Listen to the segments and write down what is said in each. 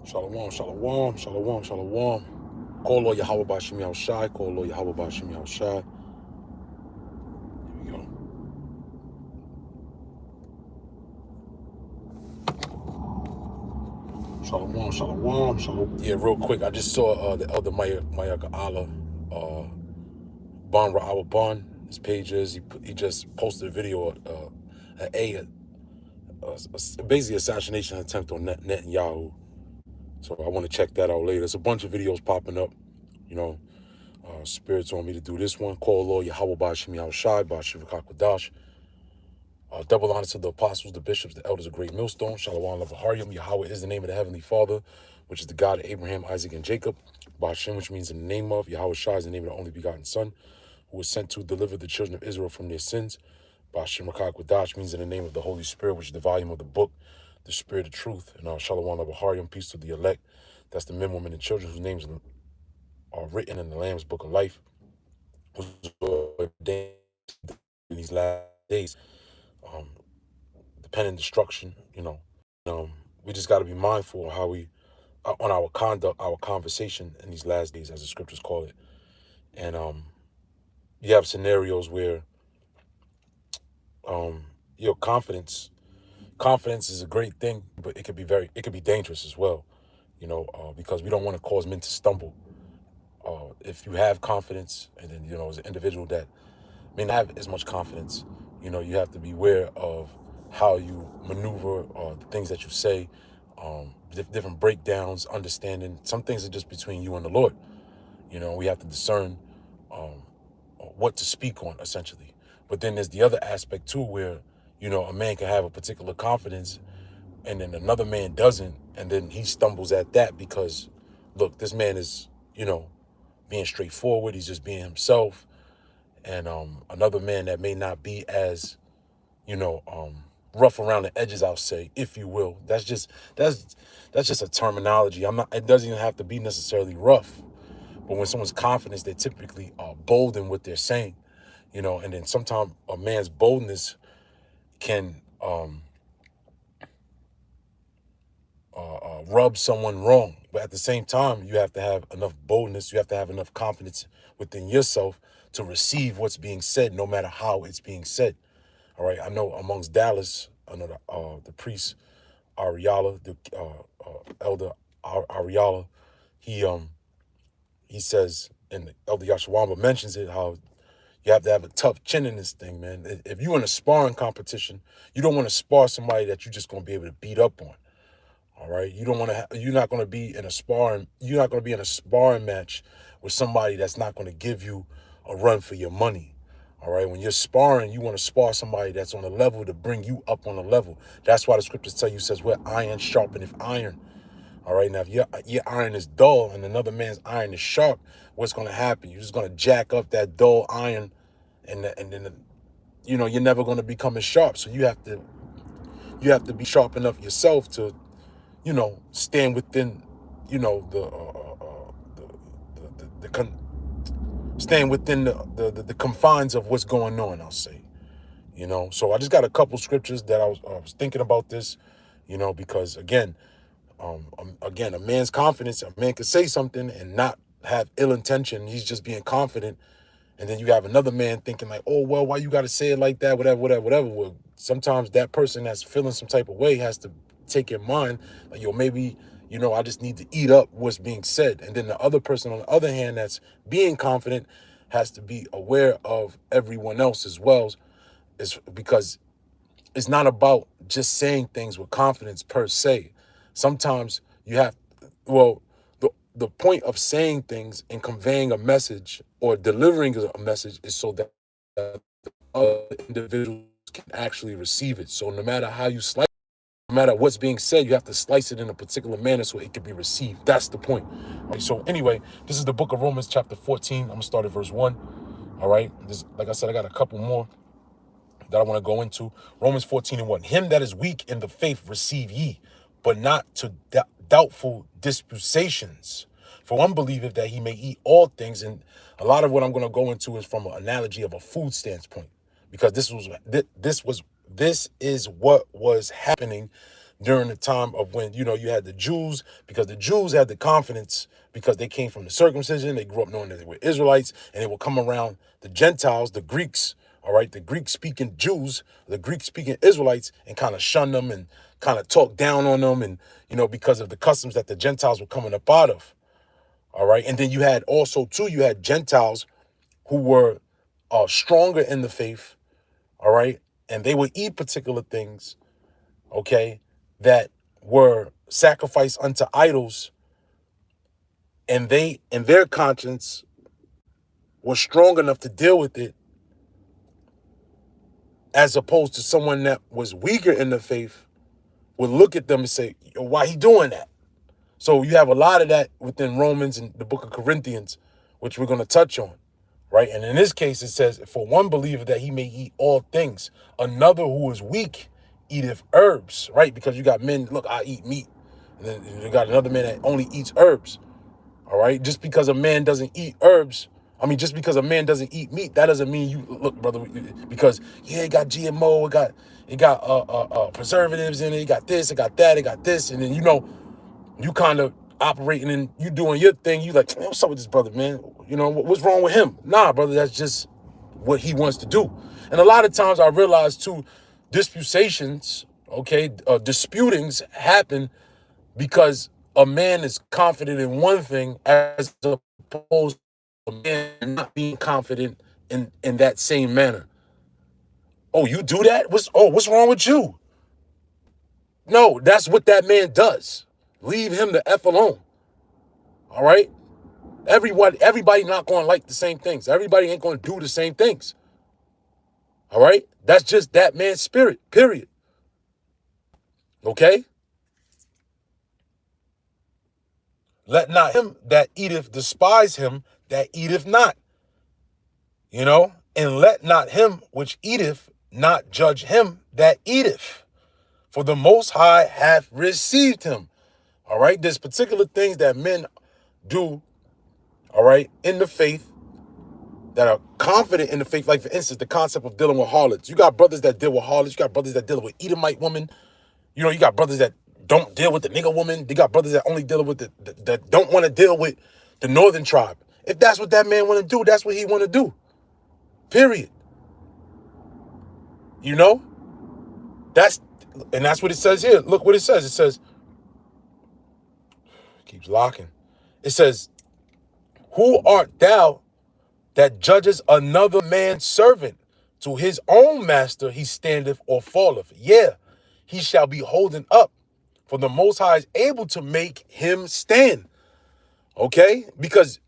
Shalom, shalom, shalom, shalom. Call Lord Yahweh Bashim Yahushai. Call Lord Yahweh Bashim Yahushai. Here we go. Shalom, shalom, shalom. Yeah, real quick, I just saw the Elder Mayaka Allah, Bon Ra'awa Bon. His pages. He just posted a video basically assassination attempt on Netanyahu. So I want to check that out later. There's a bunch of videos popping up. You know, spirits want me to do this one. Call Lord Yahweh Bashim Yahushai, Bashim V'Kakwadash. Double honor to the apostles, the bishops, the elders of Great Millstone. Shalom Lavahariam. Yahweh is the name of the Heavenly Father, which is the God of Abraham, Isaac, and Jacob. Bashim, which means in the name of. Yahweh Shai is the name of the only begotten Son, who was sent to deliver the children of Israel from their sins. Bashim Rakakwadash means in the name of the Holy Spirit, which is the volume of the book, the Spirit of Truth. And Shalom Lavahariam, peace to the elect. That's the men, women, and children whose names are written in the Lamb's Book of Life, who's ordained in these last days. The pen and destruction, we just got to be mindful of how we, on our conduct, our conversation in these last days, as the scriptures call it. And you have scenarios where your confidence is a great thing, but it could be dangerous as well, because we don't want to cause men to stumble. If you have confidence, and then, as an individual that may not have as much confidence, you have to be aware of how you maneuver, the things that you say, different breakdowns, understanding. Some things are just between you and the Lord. We have to discern what to speak on, essentially. But then there's the other aspect too, where, a man can have a particular confidence and then another man doesn't, and then he stumbles at that because, look, this man is, being straightforward. He's just being himself. And another man that may not be as, rough around the edges, I'll say, if you will. That's just a terminology. It doesn't even have to be necessarily rough. But when someone's confidence, they typically are bold in what they're saying, and then sometimes a man's boldness can rub someone wrong. But at the same time, you have to have enough boldness, you have to have enough confidence within yourself to receive what's being said, no matter how it's being said. All right, I know amongst Dallas, I know the priest Ariala, the elder Ariala, he says, and the elder Yashawamba mentions it, how you have to have a tough chin in this thing, man. If you're in a sparring competition, you don't want to spar somebody that you're just going to be able to beat up on. All right, you don't want to. You're not going to be in a sparring. You're not going to be in a sparring match with somebody that's not going to give you a run for your money. All right, when you're sparring, you want to spar somebody that's on a level to bring you up on a level. That's why the scriptures tell you, says, where iron sharpeneth iron. All right, now if your iron is dull and another man's iron is sharp, what's going to happen? You're just going to jack up that dull iron, and then you're never going to become as sharp. So you have to be sharp enough yourself to, stand within, stand within the confines of what's going on, I'll say. So I just got a couple scriptures that I was thinking about this, because again, a man's confidence, a man could say something and not have ill intention. He's just being confident. And then you have another man thinking like, oh, well, why you got to say it like that? Whatever. Well, sometimes that person that's feeling some type of way has to take in mind, like, maybe, I just need to eat up what's being said. And then the other person, on the other hand, that's being confident has to be aware of everyone else as well. Is because it's not about just saying things with confidence per se. Sometimes you have, the point of saying things and conveying a message or delivering a message is so that other individuals can actually receive it. So no matter how you slice, no matter what's being said, you have to slice it in a particular manner so it can be received. That's the point. All right, so anyway, this is the book of Romans chapter 14. I'm going to start at verse 1. All right. Like I said, I got a couple more that I want to go into. Romans 14:1. Him that is weak in the faith receive ye, but not to doubtful disputations. For one believeth that he may eat all things. And a lot of what I'm going to go into is from an analogy of a food standpoint, because this is what was happening during the time of when, you had the Jews, because the Jews had the confidence because they came from the circumcision. They grew up knowing that they were Israelites, and they would come around the Gentiles, the Greeks, all right, the Greek-speaking Jews, the Greek-speaking Israelites, and kind of shun them and kind of talk down on them, and, because of the customs that the Gentiles were coming up out of, all right? And then you had also, too, you had Gentiles who were stronger in the faith, all right? And they would eat particular things, okay, that were sacrificed unto idols, and they, in their conscience, were strong enough to deal with it, as opposed to someone that was weaker in the faith would look at them and say, yo, why he doing that? So you have a lot of that within Romans and the book of Corinthians, which we're going to touch on, right? And in this case, it says, for one believer that he may eat all things, another who is weak eateth herbs, right? Because you got men, look, I eat meat. And then you got another man that only eats herbs, all right? Just because a man doesn't eat herbs, just because a man doesn't eat meat, that doesn't mean you, look, brother, because, yeah, it got GMO, it got preservatives in it, it got this, it got that, it got this, and then, you kind of operating and you doing your thing. You like, man, what's up with this brother, man? What's wrong with him? Nah, brother, that's just what he wants to do. And a lot of times I realize too, disputings happen because a man is confident in one thing as opposed to a man not being confident in that same manner. Oh, you do that? What's wrong with you? No, that's what that man does. Leave him the F alone. All right? Everybody not going to like the same things. Everybody ain't going to do the same things. All right? That's just that man's spirit, period. Okay? Let not him that eateth despise him that eateth not. And let not him which eateth not judge him that eateth. For the Most High hath received him. All right? There's particular things that men do, all right, in the faith, that are confident in the faith. Like, for instance, the concept of dealing with harlots. You got brothers that deal with harlots. You got brothers that deal with Edomite women. You got brothers that don't deal with the nigga woman. You got brothers that only deal with that don't want to deal with the northern tribe. If that's what that man want to do, that's what he want to do. Period. That's what it says here. Look what it says. It says, keeps locking. It says, who art thou that judges another man's servant? To his own master he standeth or falleth. Yeah, he shall be holden up, for the Most High is able to make him stand. Okay? Because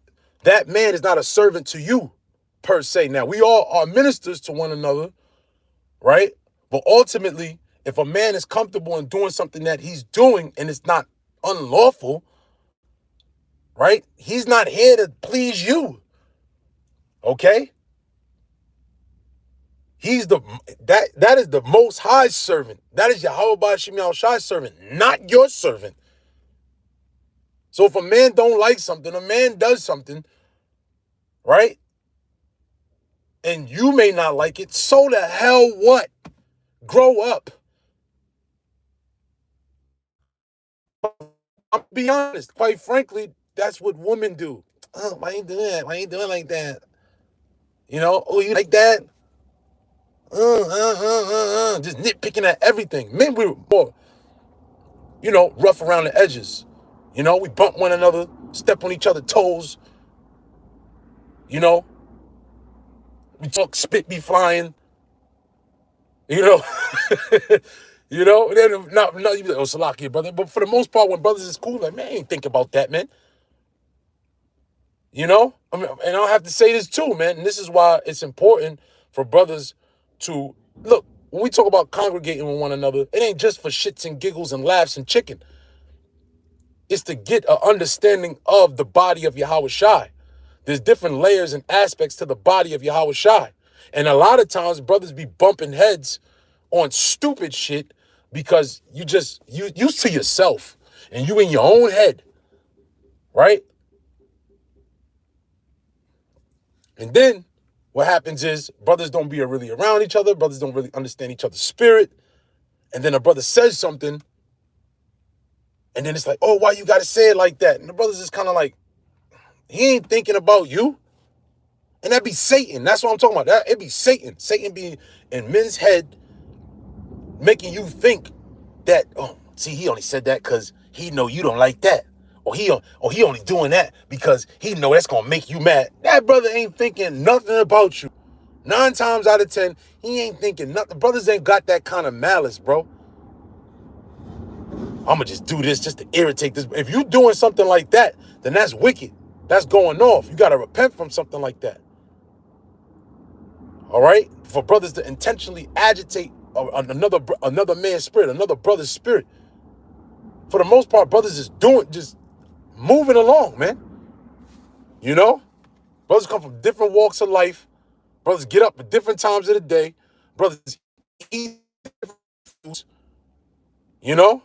that man is not a servant to you, per se. Now, we all are ministers to one another, right? But ultimately, if a man is comfortable in doing something that he's doing and it's not unlawful, right? He's not here to please you. Okay? That is the Most High servant. That is Yahweh Shem Yahushai's servant, not your servant. So if a man don't like something, a man does something, right? And you may not like it, so the hell what? Grow up. I'll be honest, quite frankly, that's what women do. Oh, why ain't doing that? Why ain't doing like that? Oh, you like that? Just nitpicking at everything. Men, we're more, rough around the edges. We bump one another, step on each other's toes. We talk, spit be flying. Then not you be like, oh, Salakia, brother. But for the most part, when brothers is cool, like, man, I ain't think about that, man. And I'll have to say this too, man. And this is why it's important for brothers to look. When we talk about congregating with one another, it ain't just for shits and giggles and laughs and chicken. It's to get an understanding of the body of Yahweh Shai. There's different layers and aspects to the body of Yahweh Shai. And a lot of times brothers be bumping heads on stupid shit because you used to yourself and you in your own head, right? And then what happens is brothers don't be really around each other. Brothers don't really understand each other's spirit. And then a brother says something And then it's like, oh, why you got to say it like that? And the brother's just kind of like, he ain't thinking about you. And that'd be Satan. That's what I'm talking about. It'd be Satan. Satan be in men's head, making you think that, oh, see, he only said that because he know you don't like that. Or he only doing that because he know that's going to make you mad. That brother ain't thinking nothing about you. 9 times out of 10, he ain't thinking nothing. Brothers ain't got that kind of malice, bro. I'm going to just do this just to irritate this. If you doing something like that, then that's wicked. That's going off. You got to repent from something like that. All right? For brothers to intentionally agitate another man's spirit, another brother's spirit. For the most part, brothers is just moving along, man. You know? Brothers come from different walks of life. Brothers get up at different times of the day. Brothers eat different foods. You know?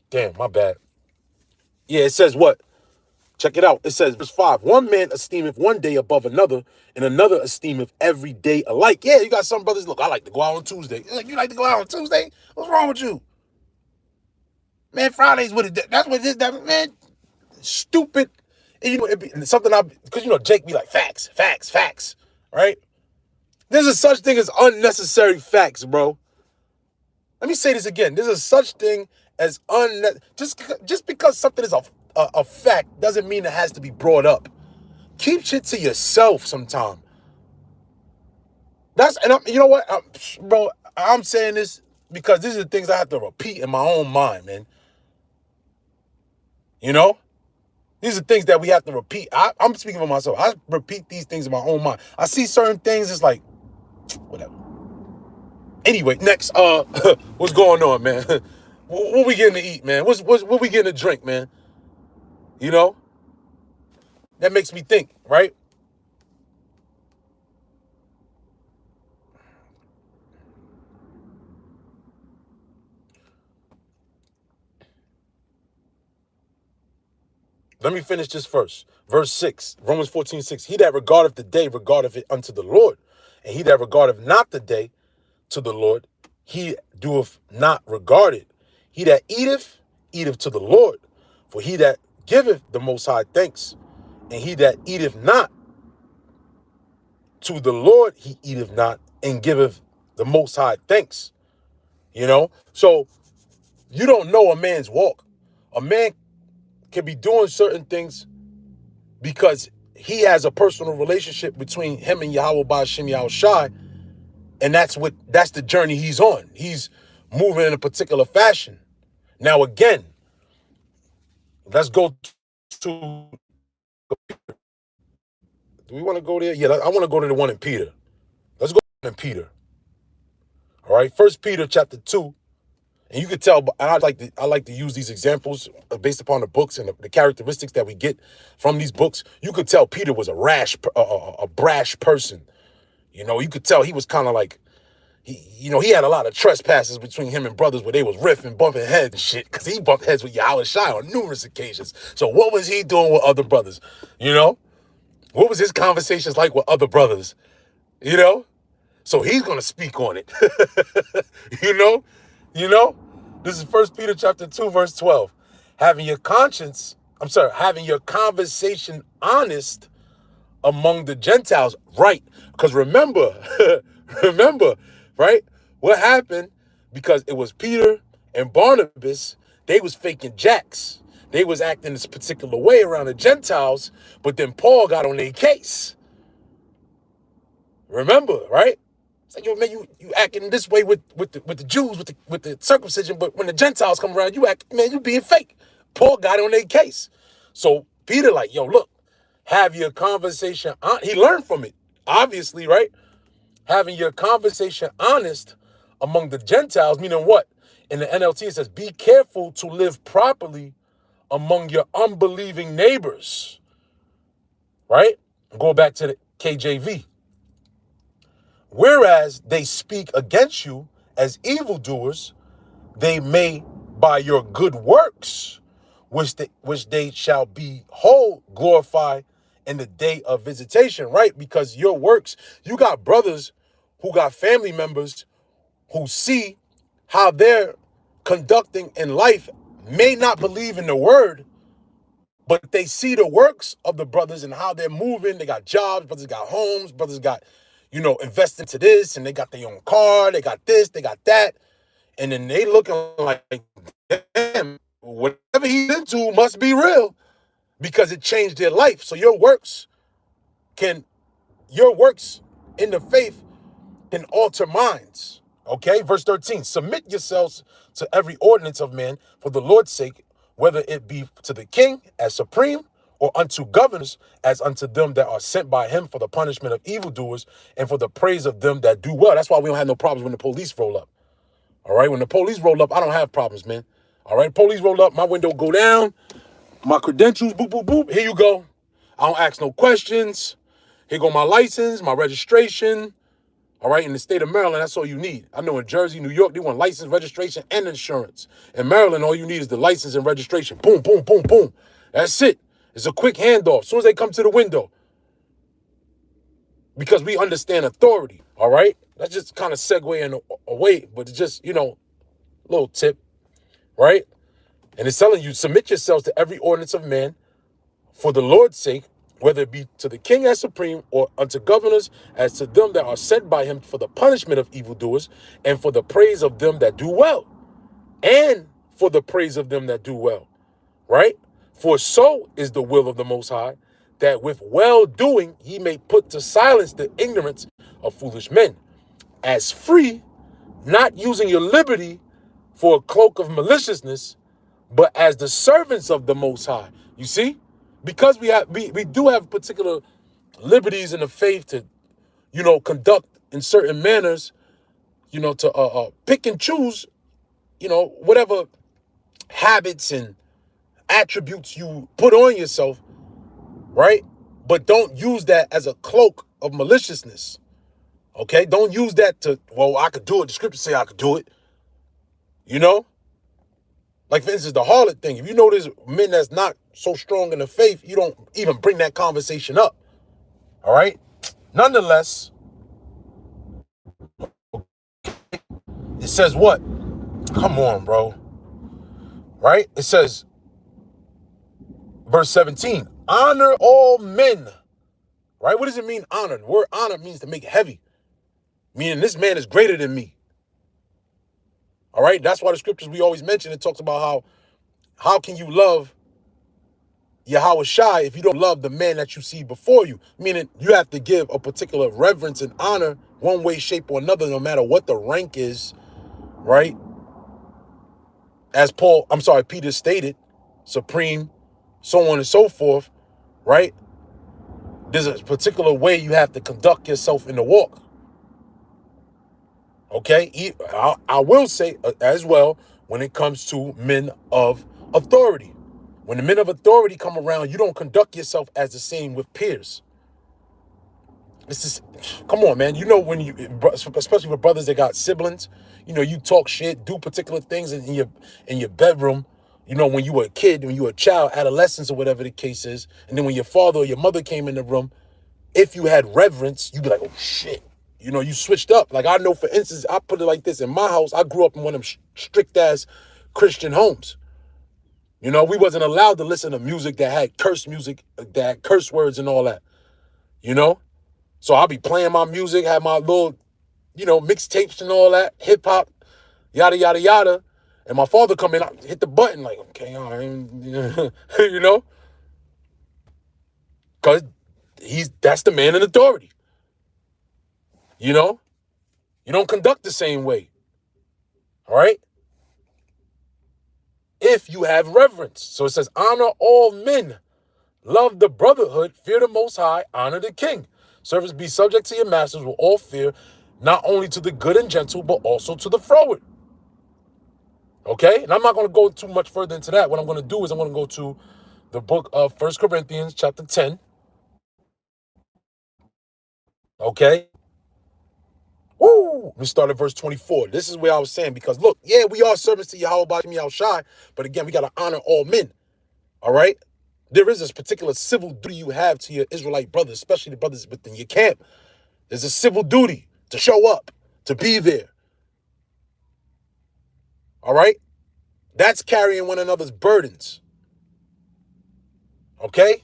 Damn, my bad. Yeah, it says what? Check it out. It says, verse 5, one man esteemeth one day above another, and another esteemeth every day alike. Yeah, you got some brothers, look, I like to go out on Tuesday. Like, you like to go out on Tuesday? What's wrong with you? Man, Friday's what it, that's what it is, man. Stupid. And, you know, it be something because, you know, Jake be like, facts, right? There's a such thing as unnecessary facts, bro. Let me say this again. There's a such thing as just because something is a fact doesn't mean it has to be brought up. Keep shit to yourself sometime. You know what, bro? I'm saying this because these are the things I have to repeat in my own mind, man. You know, these are things that we have to repeat. I'm speaking for myself. I repeat these things in my own mind. I see certain things. It's like, whatever. Anyway, next, what's going on, man? What we getting to eat, man? What we getting to drink, man? You know, that makes me think, right? Let me finish this first. Verse 6, Romans 14:6. He that regardeth the day regardeth it unto the Lord. And he that regardeth not the day to the Lord, he doeth not regard it. He that eateth, eateth to the Lord. For he that giveth the Most High thanks, and he that eateth not to the Lord, he eateth not, and giveth the Most High thanks. You know? So you don't know a man's walk. A man can be doing certain things because he has a personal relationship between him and Yahweh Ba'ashem Yahushai, and that's the journey he's on. He's moving in a particular fashion. Now again, let's go to, do we want to go there? Yeah, I want to go to the one in Peter. Let's go to Peter. All right, 1 Peter chapter 2. And you could tell, and I like to use these examples based upon the books and the characteristics that we get from these books. You could tell Peter was a brash person. You know, you could tell he was kind of like, he had a lot of trespasses between him and brothers where they was riffing, bumping heads and shit, because he bumped heads with Yahweh Shai on numerous occasions. So what was he doing with other brothers? You know, what was his conversations like with other brothers? You know, so he's gonna speak on it. You know. This is 1 Peter chapter 2, verse 12. Having your conversation honest among the Gentiles. Right. Because remember, right? What happened? Because it was Peter and Barnabas, they was faking jacks. They was acting this particular way around the Gentiles, but then Paul got on their case. Remember, right? It's like, yo, man, you acting this way with the Jews, with the circumcision, but when the Gentiles come around, you being fake. Paul got on their case. So Peter like, yo, look, have your conversation he learned from it, obviously, right? Having your conversation honest among the Gentiles, meaning what? In the NLT, it says, be careful to live properly among your unbelieving neighbors, right? Go back to the KJV. Whereas they speak against you as evildoers, they may by your good works, which they shall behold, glorify in the day of visitation, right? Because your works, you got brothers who got family members who see how they're conducting in life may not believe in the word, but they see the works of the brothers and how they're moving. They got jobs, brothers got homes, brothers got, invest into this, and they got their own car, they got this, they got that. And then they looking like, damn, whatever he's into must be real because it changed their life. So your works in the faith can alter minds. Okay, verse 13, submit yourselves to every ordinance of man for the Lord's sake, whether it be to the king as supreme or unto governors as unto them that are sent by him for the punishment of evildoers and for the praise of them that do well. That's why we don't have no problems when the police roll up. All right, when the police roll up, I don't have problems, man. All right, police roll up, my window go down, my credentials, boop, boop, boop, here you go. I don't ask no questions. Here go my license, my registration. All right, in the state of Maryland, that's all you need. I know in Jersey, New York, they want license, registration, and insurance. In Maryland, all you need is the license and registration. Boom, boom, boom, boom. That's it. It's a quick handoff. As soon as they come to the window, because we understand authority, all right? That's just kind of segueing away, but it's just, little tip, right? And it's telling you, submit yourselves to every ordinance of man for the Lord's sake, whether it be to the king as supreme or unto governors as to them that are sent by him for the punishment of evildoers and for the praise of them that do well. And for the praise of them that do well, right? For so is the will of the Most High, that with well-doing he may put to silence the ignorance of foolish men, as free, not using your liberty for a cloak of maliciousness, but as the servants of the Most High. You see? Because we do have particular liberties in the faith to, conduct in certain manners, to pick and choose, whatever habits and attributes you put on yourself, right? But don't use that as a cloak of maliciousness. Okay? Don't use that to, well, I could do it. The scriptures say I could do it. Like, for instance, the harlot thing. If you know there's men that's not so strong in the faith, you don't even bring that conversation up. All right? Nonetheless, it says what? Come on, bro. Right? It says, verse 17, honor all men. Right? What does it mean, honor? The word honor means to make heavy. Meaning this man is greater than me. All right? That's why the scriptures we always mention, it talks about how can you love Yahweh Shai if you don't love the man that you see before you? Meaning you have to give a particular reverence and honor one way, shape, or another, no matter what the rank is, right? As Peter stated, supreme, so on and so forth, right? There's a particular way you have to conduct yourself in the walk. Okay? I will say as well, when it comes to men of authority. When the men of authority come around, you don't conduct yourself as the same with peers. This is, come on, man. When you, especially with brothers that got siblings, you talk shit, do particular things in your bedroom. When you were a kid, when you were a child, adolescence, or whatever the case is, and then when your father or your mother came in the room, if you had reverence, you'd be like, oh shit. You switched up. Like, I know, for instance, I put it like this. In my house, I grew up in one of them strict-ass Christian homes. We wasn't allowed to listen to music, that had curse words and all that. So I'll be playing my music, have my little, mixtapes and all that, hip-hop, yada, yada, yada. And my father come in, I hit the button like, okay, all right, Because that's the man in authority. You don't conduct the same way. All right? If you have reverence. So it says, honor all men. Love the brotherhood. Fear the Most High. Honor the king. Servants, be subject to your masters with all fear, not only to the good and gentle, but also to the froward. Okay? And I'm not going to go too much further into that. What I'm going to do is I'm going to go to the book of 1 Corinthians chapter 10. Okay? Woo! We start at verse 24. This is where I was saying, because look, yeah, we are servants to Yahweh Bashim Yahushai, but again, we got to honor all men. All right? There is this particular civil duty you have to your Israelite brothers, especially the brothers within your camp. There's a civil duty to show up, to be there. All right? That's carrying one another's burdens. Okay?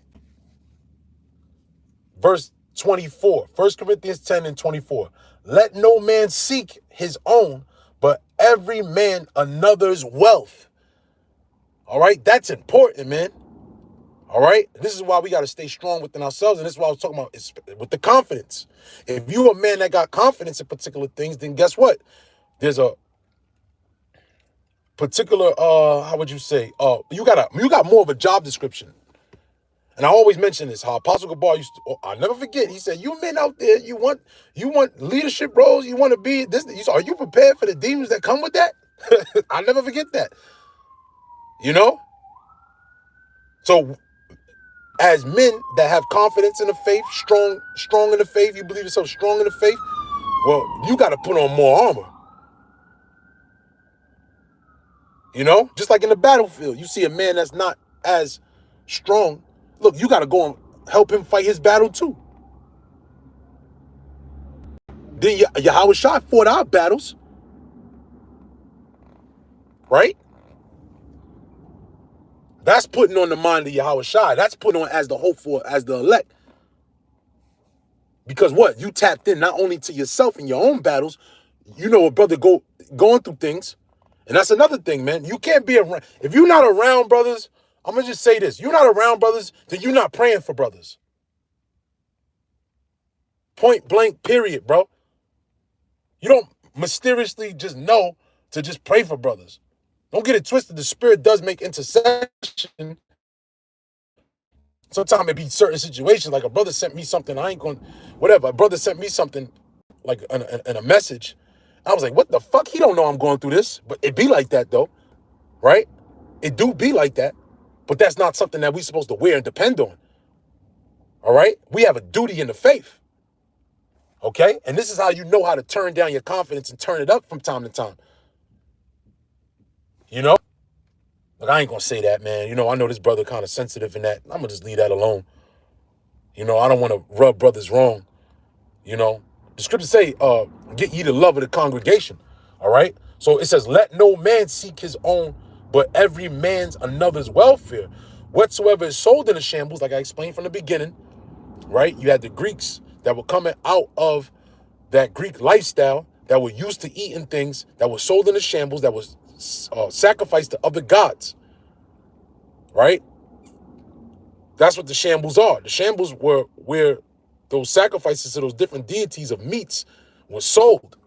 Verse 24, 1 Corinthians 10 and 24. Let no man seek his own, but every man another's wealth. All right? That's important, man. All right? This is why we got to stay strong within ourselves. And this is what I was talking about with the confidence. If you a man that got confidence in particular things, then guess what? There's a particular, how would you say? You got more of a job description. And I always mention this, how Apostle Gabar used to, I'll never forget, he said, you men out there, you want leadership roles, you want to be this, are you prepared for the demons that come with that? I'll never forget that. You know? So, as men that have confidence in the faith, strong in the faith, you believe yourself strong in the faith, well, you got to put on more armor. You know? Just like in the battlefield, you see a man that's not as strong, look, you got to go and help him fight his battle too. Then Yahweh Shai fought our battles. Right? That's putting on the mind of Yahweh Shai. That's putting on as the hope for, as the elect. Because what? You tapped in not only to yourself in your own battles, you know a brother going through things. And that's another thing, man. You can't be around. If you're not around brothers, I'm going to just say this. You're not around brothers, then you're not praying for brothers. Point blank, period, bro. You don't mysteriously just know to just pray for brothers. Don't get it twisted. The Spirit does make intercession. Sometimes it be certain situations, like a brother sent me something, I ain't going, whatever. A brother sent me something, like in a message. I was like, what the fuck? He don't know I'm going through this. But it be like that, though, right? It do be like that. But that's not something that we supposed to wear and depend on. All right? We have a duty in the faith. Okay? And this is how you know how to turn down your confidence and turn it up from time to time. You know? Like, I ain't going to say that, man. You know, I know this brother kind of sensitive in that. I'm going to just leave that alone. You know, I don't want to rub brothers wrong. You know, the scriptures say, get ye the love of the congregation. All right? So it says, let no man seek his own, but every man's another's welfare. Whatsoever is sold in the shambles, like I explained from the beginning, right? You had the Greeks that were coming out of that Greek lifestyle, that were used to eating things that were sold in the shambles, that was sacrificed to other gods, right? That's what the shambles are. The shambles were where those sacrifices to those different deities of meats were sold.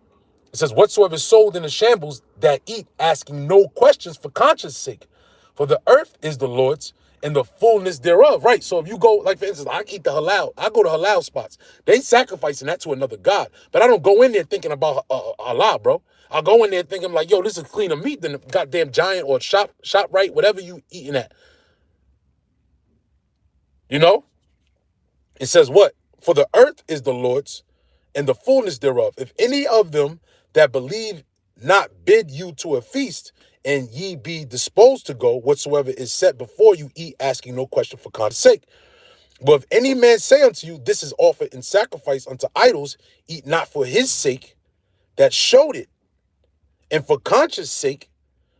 It says, whatsoever is sold in the shambles that eat, asking no questions for conscience sake. For the earth is the Lord's and the fullness thereof. Right. So if you go, like for instance, I eat the halal. I go to halal spots. They sacrificing that to another god. But I don't go in there thinking about Allah, bro. I'll go in there thinking like, yo, this is cleaner meat than the goddamn Giant or shop right, whatever you eating at. You know? It says what? For the earth is the Lord's and the fullness thereof. If any of them that believe not bid you to a feast, and ye be disposed to go, whatsoever is set before you, eat, asking no question for conscience sake. But if any man say unto you, this is offered in sacrifice unto idols, eat not for his sake that showed it, and for conscience sake,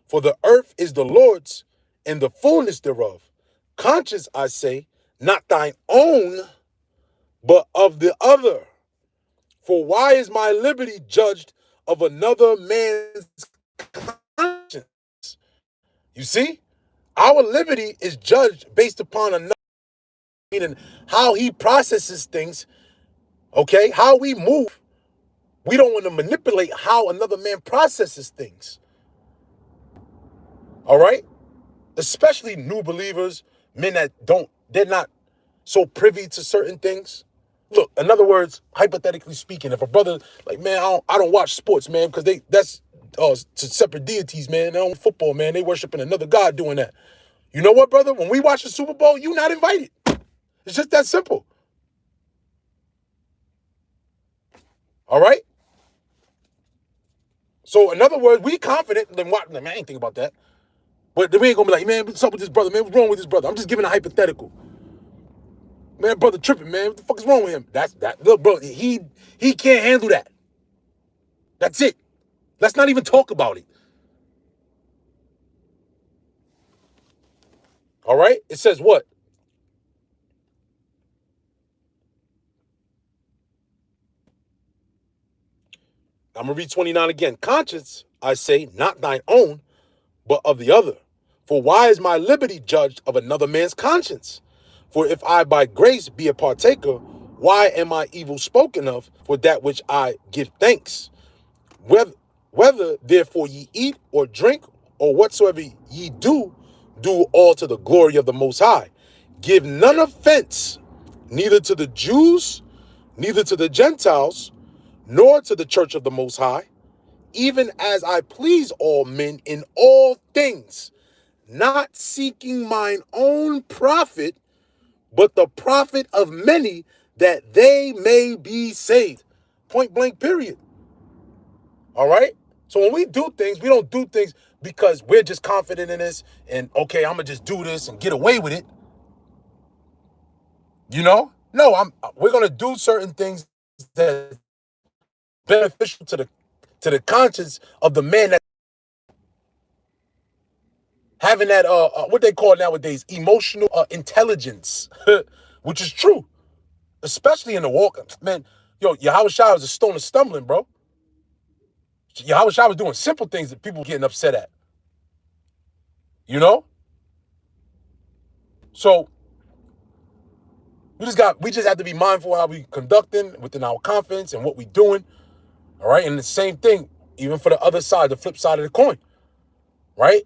for the earth is the Lord's and the fullness thereof. Conscience, I say, not thine own, but of the other. For why is my liberty judged of another man's conscience? You see? Our liberty is judged based upon another, meaning how he processes things, okay? How we move. We don't want to manipulate how another man processes things. All right? Especially new believers, men that they're not so privy to certain things. Look, in other words, hypothetically speaking, if a brother, like, man, I don't watch sports, man, because that's to separate deities, man. They don't football, man. They worshiping another god doing that. You know what, brother? When we watch the Super Bowl, you not invited. It's just that simple. All right? So, in other words, we confident. Then what? Man, I ain't think about that. But we ain't gonna be like, man, what's up with this brother, man? What's wrong with this brother? I'm just giving a hypothetical. Man, brother tripping, man. What the fuck is wrong with him? That's that. Look, bro, he can't handle that. That's it. Let's not even talk about it. All right? It says what? I'm going to read 29 again. Conscience, I say, not thine own, but of the other. For why is my liberty judged of another man's conscience? For if I by grace be a partaker, why am I evil spoken of for that which I give thanks? Whether therefore ye eat or drink or whatsoever ye do, do all to the glory of the Most High. Give none offense, neither to the Jews, neither to the Gentiles, nor to the church of the Most High, even as I please all men in all things, not seeking mine own profit, but the profit of many, that they may be saved. Point blank, period. All right? So when we do things, we don't do things because we're just confident in this and, okay, I'm going to just do this and get away with it. You know? No, we're going to do certain things that are beneficial to the conscience of the man that having that what they call nowadays emotional intelligence, which is true, especially in the walk. Man, Yahweh Shai was a stone of stumbling, bro. Yahweh Shai was doing simple things that people were getting upset at. You know? So we just have to be mindful how we conducting within our confidence and what we doing. All right. And the same thing, even for the other side, the flip side of the coin. Right?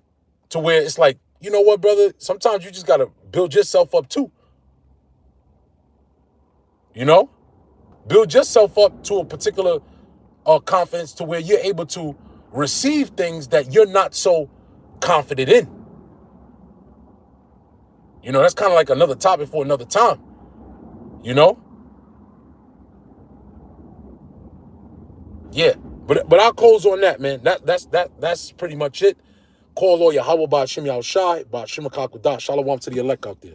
To where it's like, you know what, brother? Sometimes you just got to build yourself up too. You know? Build yourself up to a particular confidence to where you're able to receive things that you're not so confident in. You know, that's kind of like another topic for another time. You know? Yeah. But I'll close on that, man. That's pretty much it. Call all Yahweh Ba'Shem Yahushai, Ba'Shem Akakudah. Shalom to the elect out there.